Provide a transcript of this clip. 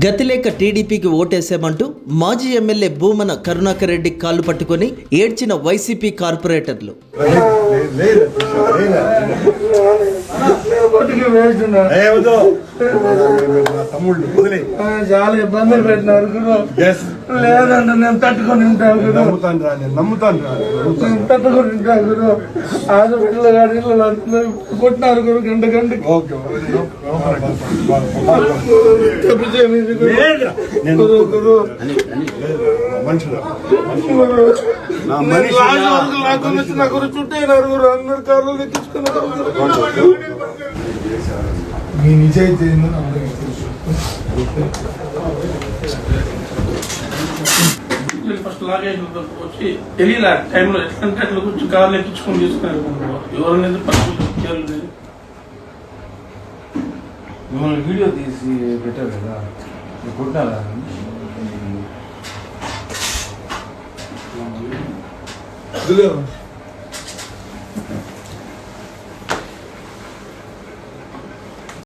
గతిలేక టీడీపీకి ఓటేసామంటూ మాజీ ఎమ్మెల్యే భూమన కరుణాకర్ రెడ్డి కాళ్ళు పట్టుకొని ఏడ్చిన వైసీపీ కార్పొరేటర్లు. చాలా ఇబ్బందులు పెట్టినారు లేదంటే నేను తట్టుకొని ఉంటాను తట్టుకొని ఉంటాను గురు హాస్పిటల్ గాడి కొట్టినారు గురు గంట గంటకి చుట్టైనారు గురు అందరు కార్లు తెచ్చుకున్నారు మీ నిజాయితీ ఫస్ట్ లాగే వచ్చి తెలియలే టైంలో ఎట్లంటే అట్లా కూర్చొని కార్లు ఎక్కించుకొని తీసుకున్నారు ఎవరైనా మిమ్మల్ని వీడియో తీసి పెట్టారు కదా కొట్టాలా